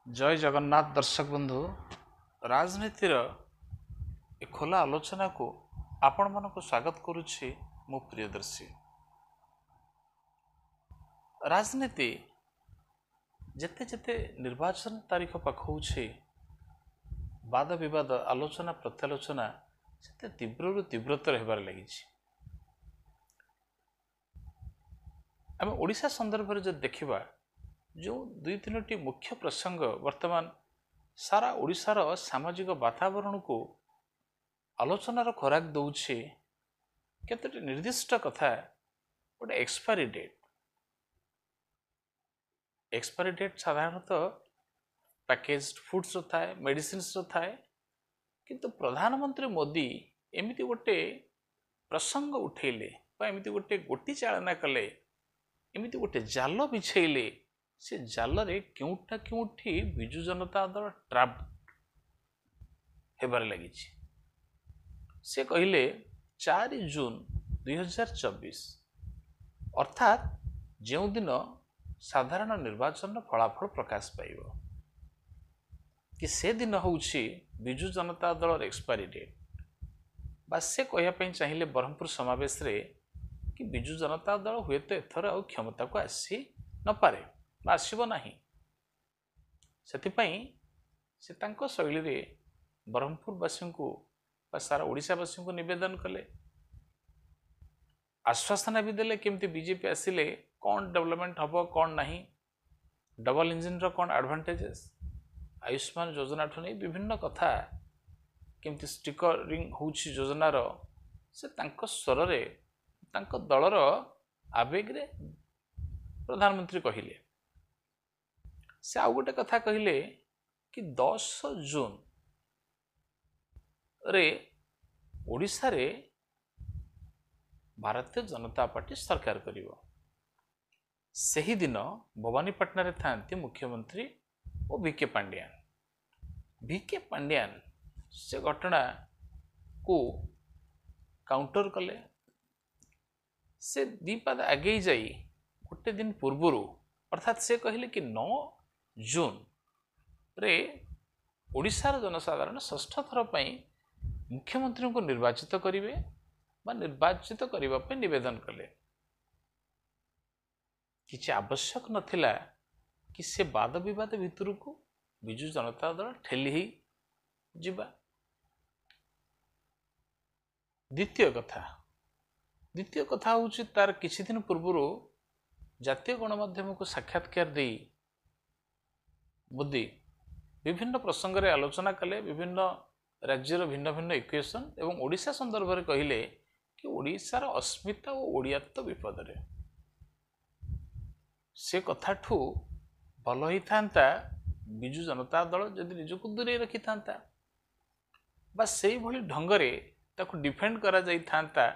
जय जगन्नाथ दर्शक बंधु राजनीतिर ए खोला आलोचना को आपण मन को स्वागत करुछि मो प्रियदर्शी। राजनीति जेते जेते निर्वाचन तारीख पाखौछि वाद विवाद आलोचना प्रत्यालोचना सेते तीव्र तीव्रतर हेबार लागिछि। आम ओडिशा संदर्भ में जो देखिबा जो दुई तीनोटी मुख्य प्रसंग वर्तमान सारा ओडिशार सामाजिक वातावरण को आलोचनार खोराक दौछि। केतोटी निर्दिष्ट कथा गोटे एक्सपायरी डेट साधारणतः पैकेज्ड फूड्स थाए मेडिसिन्स थाए, किंतु प्रधानमंत्री मोदी एमिति गोटे प्रसंग उठेले एमिति गोटे गोटी चालना कले, एमिति गोटे जाल बिछेले, से जाल रे केउटा केउठी बिजु जनता दल ट्राप हेबार लगी। से कहले 4 जून 2024 अर्थात जो दिन साधारण निर्वाचन फलाफल प्रकाश पाइब कि से दिन होउछि बिजु जनता दल एक्सपायरी डेट। बा से कहया चाहिए ब्रह्मपुर समावेश रे कि बिजु जनता दल हुए तो एथर आ क्षमता को आसी न पारे आसब नहीं। से तांको शैली रे ब्रह्मपुरवासी को सारा ओडिशावासी को निवेदन कले, आश्वासन भी देले केमती बीजेपी आसिले कौन डेवलपमेंट हम कौन नहीं, डबल इंजिन रो कौन एडवांटेजेस, आयुष्मान योजना ठू नहीं विभिन्न कथा केमती स्टिकरिंग होउछि योजनार से तांको स्वर रे तांको दलर आवेग रे प्रधानमंत्री कहिले। से आउ गोटे कथा कहले कि 10 जून रे ओडिशा रे भारतीय जनता पार्टी सरकार करिवो। सही दिन भवानीपाटना रे थांती मुख्यमंत्री और वीके पांड्यान से घटना को काउंटर कले। से दीपाद आगे जाई गोटे दिन पूर्वरु अर्थात से कहले कि 9 जून रे ओडिशार जनसाधारण षष्ठ थर पई मुख्यमंत्री को निर्वाचित करिवे बा निर्वाचित करिवा पे निवेदन कले। किछि आवश्यक नथिला कि से वाद विवाद भितर को बिजु जनता दल ठेली ही जिबा। द्वितीय कथा होउछि तार किछि दिन पूर्वरु जातीय गणमाध्यम को साक्षात्कार दे मोदी विभिन्न प्रसंग रे आलोचना कले, विभिन्न राज्यर भिन्न भिन्न इक्वेशन एवं ओडिशा संदर्भ में कहले कि ओडिशार अस्मिता और ओडियात्व विपद रे। से कथाठू भल ही थांता बिजु जनता दल जदि निजको दूरे रखी थांता बा सेही भली ढंगरे ताको डिफेंड करा जाई थांता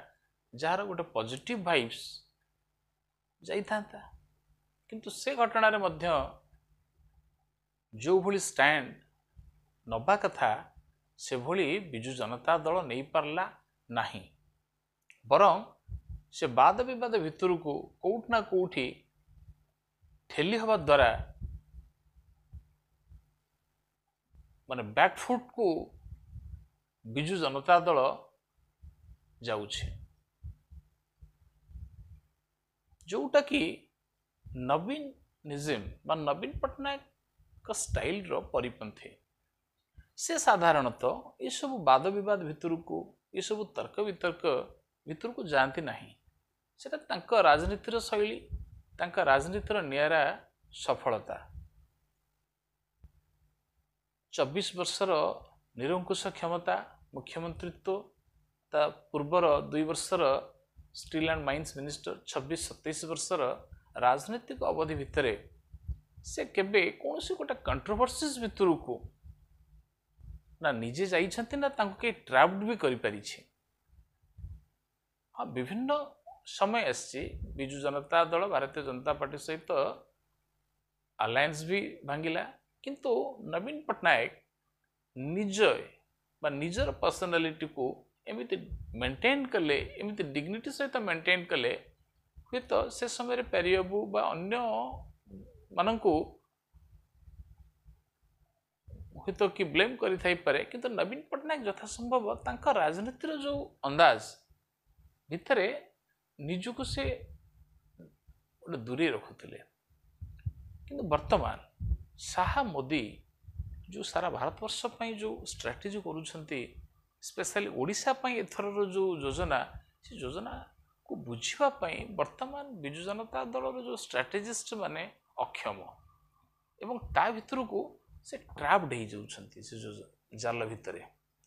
जार गोटे पॉजिटिव वाइब्स जाई थांता। किंतु से घटना रे मध्य जो भली स्टैंड नबा कथा से भली बिजु जनता दल नहीं पारला नहीं, बरं से वाद विवाद भितर को कोउठ ना कोउठी ठेली हवा द्वारा माने बैकफुट को बिजु जनता दल जाउछे, जोटा कि नवीनिज्म बा नवीन पट्टनायक का स्टाइल रो परिपंथी। से साधारणतः ये सब वाद विवाद भितर को ये सब तर्क वितर्क भितर को जानती नहीं। सेटा तांका राजनीतिर शैली, तांका राजनीतिर नियारा सफलता। 24 वर्षर निरंकुश क्षमता मुख्यमंत्रित्व, ता पूर्वर 2 वर्षर स्टील एंड माइंस मिनिस्टर, 26-27 वर्षर राजनीतिक अवधि भितर से केबे कौन सी गोटे कंट्रोवर्सीज भितर को ना निजे जाइछंती ना तांको के ट्रैप्ड भी करि पारि छै। हाँ, विभिन्न समय आसी बिजु जनता दल भारतीय जनता पार्टी सहित अलायंस भी भांगिला, किंतु नवीन पट्टनायक निज बा निजर पर्सनालिटी को एमिति मेंटेन कले, एमिति डिग्निटी सहित मेंटेन कले, हुए तो से समय पेरियबू बा अन्य मानकू ହୁଏତ कि ब्लेम करे किंतु नवीन पट्टनायक यथासंभव तांका राजनीतिर जो अंदाज भितरे निजुको से गोटे दूरी रखुले किंतु वर्तमान शाह मोदी जो सारा भारतवर्ष ପାଇଁ जो स्ट्राटेजी करूछंती स्पेशली ओडिशा ପାଇଁ एथरर जो योजना से योजना को बुझिबा ପାଇଁ वर्तमान बिजु जनता दलर जो स्ट्राटेजिस्ट माने अक्षम एवं ता भितर को से ट्रैप्ड हो जाउछंती से जो जाल भितरे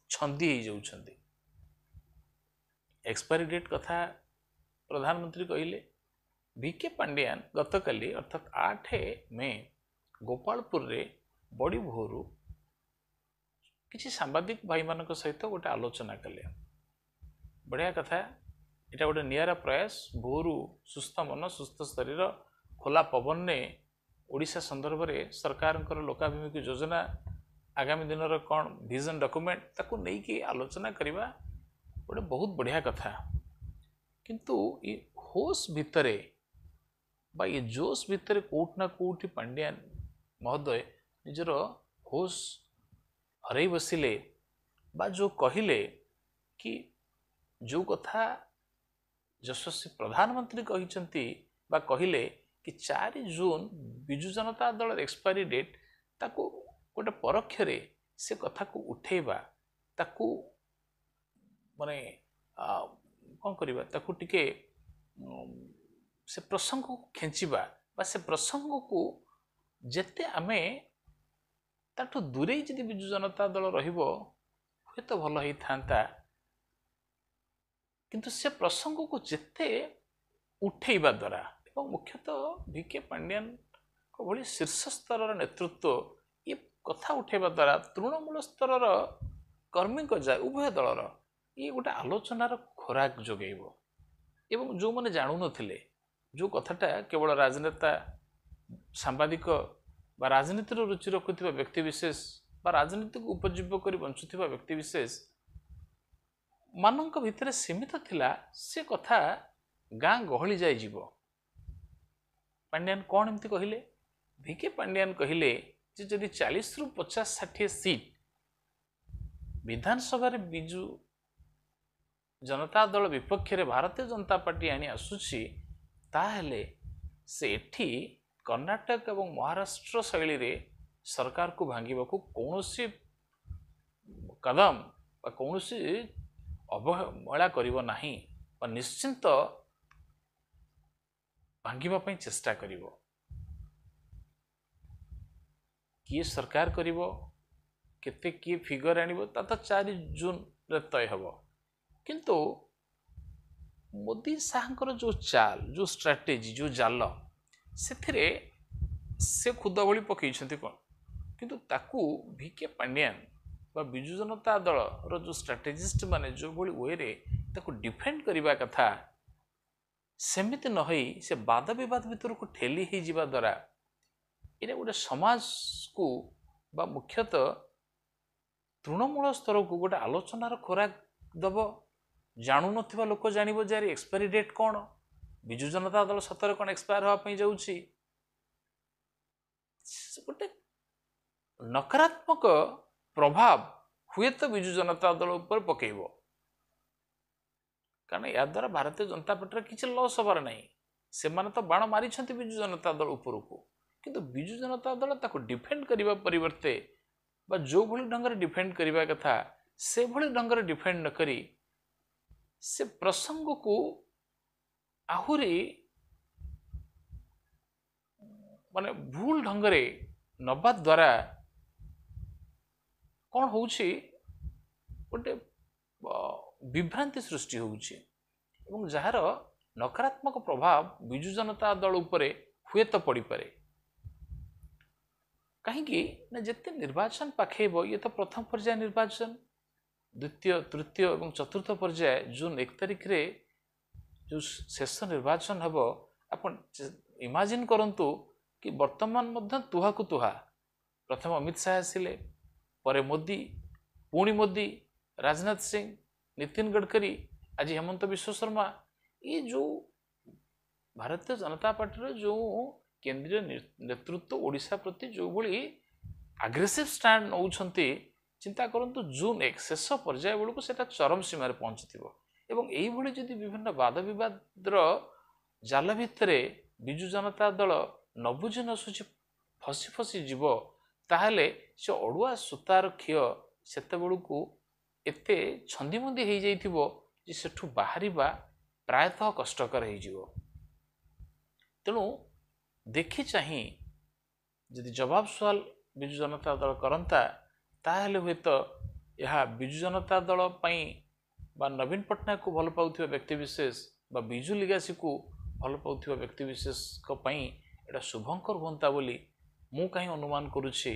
छंदी हो जाउछंती एक्सपायरी डेट कथा प्रधानमंत्री कहिले वीके पांड्यान गतकाली अर्थात 8 मे गोपालपुर रे बड़ी भोरु किसी सांबादिक भाई मान सहित गोटे आलोचना कले बढ़िया कथा एटा गोटे नियारा प्रयास भोरु सुस्थ मन सुस्थ शरीर खोला पवन ने ओडिशा संदर्भ में सरकार लोकाभिमुखी योजना आगामी दिन कौन विजन डॉक्यूमेंट ताकू नहीं कि आलोचना करवा गोटे बहुत बढ़िया कथा किंतु ये होश भितरे बा ये जोश भितरे कोट ना कोठी पांड्यान महोदय निजर होश हरई बसिले बा जो कहिले कि जो कथा यशस्वी प्रधानमंत्री कहिसंती बा कहिले कि 4 जून बिजु जनता दल एक्सपायरी डेट ताकू गोटे परोक्षरे से कथा को उठेबा ताकू माने कौन करवा ताकू टिके से प्रसंग को खेचिबा बा से प्रसंग को जेते आमे ताठू दूरे जदि बिजु जनता दल रहिबो हुए तो भल ही थांता किंतु से प्रसंग को जेते उठेबा द्वारा एवं मुख्यतः वीके पांड्यान को भली शीर्ष स्तर नेतृत्व ये कथा उठेबा द्वारा तृणमूल स्तर कर्मी को जाए उभय दलर ये गोटे आलोचनार खोराक जोगेब एवं जो मैंने जानू नथिले जो कथाटा केवल राजनेता सांबादिक बा राजनीतिर रुचि रखुथिबा व्यक्ति विशेष बा राजनीति को उपजीव्य कर बंचुथिबा व्यक्ति विशेष मानक भितर सीमित थिला से कथा गाँ गहली जाय जीवो पांड्यान कौन एमती कहिले वीके पांड्यान कहिले जे जदि 40 रु 50-60 सीट विधानसभा रे बिजु जनता दल विपक्ष रे भारतीय जनता पार्टी आनी आसुची ताहेले से एठी कर्नाटक एवं महाराष्ट्र शैली रे सरकार को भांगिबा को कौनसी कदम बा कौनसी अवहेला करिवो नाही और निश्चिंत भांगिबा पई चेष्टा करिवो किए सरकार करिवो केते किए फिगर आनिबो ता तो 4 जून रे तय हबो किंतु मोदी साहंकर जो चाल जो स्ट्राटेजी जो जाल से खुद भली पकईछंती कौन किंतु ताकू वीके पांड्यान बा बिजु जनता दल रो जो स्ट्राटेजिस्ट माने जो भली वे रे ताकू डिफेंड करबा कथा सेमिति न होई से वाद विवाद भीतर को ठेली ही जीवा द्वारा इने गोटे समाज को बा मुख्यतः तृणमूल स्तर को गोटे आलोचनार खोराक दब जानू नथिबा लोक जानिबो जे एक्सपायरी डेट कौन बिजु जनता दल सतर कौन एक्सपायर होगा जाऊँगी गोटे नकारात्मक प्रभाव हुए तो बिजु जनता दल उपर पकेब कारण या द्वारा भारतीय जनता पार्टी किसी लॉस हबार नहीं से माने तो बाण मारी बिजु जनता दल उपर को किंतु बिजु जनता दल ताको डिफेंड करने परिवर्ते बा जो भली ढंग डिफेंड करने कथा से भली ढंग डिफेंड न करी से प्रसंग को आहुरी माने भूल ढंग नबा द्वारा कौन होउछि गोटे विभ्रांति सृष्टि होउछि एवं जहार नकारात्मक प्रभाव बिजु जनता दल उपरे हुए तो पड़ी पारे कहीं जिते निर्वाचन पाखेब ये तो प्रथम पर्याय निर्वाचन द्वितीय तृतीय और चतुर्थ पर्याय जून 1 तारिख रे जो शेष निर्वाचन हम अपन इमाजिन करंतु कि वर्तमान मध्य तुहा को तुहा प्रथम अमित शाह आसिले परे मोदी पुणी मोदी राजनाथ सिंह नितिन गडकरी आज हेमंत विश्व शर्मा ये जो भारतीय जनता पार्टी जो केंद्रीय नेतृत्व ओडिशा प्रति जो भली ଆଗ୍ରେସିଭ ଷ୍ଟାଣ୍ଡ ନେଉଛନ୍ତି ଚିନ୍ତା କରନ୍ତୁ ଜୁନ୍ 1 ଶେଷ ପର୍ଯ୍ୟାୟ ବେଳକୁ ସେଇଟା ଚରମ ସୀମାରେ ପହଞ୍ଚିଥିବ ଏବଂ ଏଇଭଳି ଯଦି ବିଭିନ୍ନ ବାଦ ବିବାଦର ଜାଲ ଭିତରେ ବିଜୁ ଜନତା ଦଳ ନ ବୁଝି ନ ସୁଝି ଫସି ଫସି ଯିବ ତାହେଲେ ସେ ଅଡ଼ୁଆ ସୂତାର ଖିଅ ସେତେବେଳକୁ ଏତେ ଛନ୍ଦିମନ୍ଦି ହେଇଯାଇଥିବ ଯେ ସେଠୁ ବାହାରିବା ପ୍ରାୟତଃ କଷ୍ଟକର ହେଇଯିବ। ତେଣୁ ଦେଖି ଚାହିଁ ଯଦି ଜବାବ ସୁଆଲ ବିଜୁ ଜନତା ଦଳ କରନ୍ତା ତାହେଲେ ହୁଏତ ଏହା ବିଜୁ ଜନତା ଦଳ ପାଇଁ ବା ନବୀନ ପଟ୍ଟନାୟକକୁ ଭଲ ପାଉଥିବା ବ୍ୟକ୍ତିବିଶେଷ ବା ବିଜୁ ଲିଗାସିକୁ ଭଲ ପାଉଥିବା ବ୍ୟକ୍ତିବିଶେଷଙ୍କ ପାଇଁ ଏଇଟା ଶୁଭଙ୍କର ହୁଅନ୍ତା ବୋଲି ମୁଁ କାହିଁ ଅନୁମାନ କରୁଛି।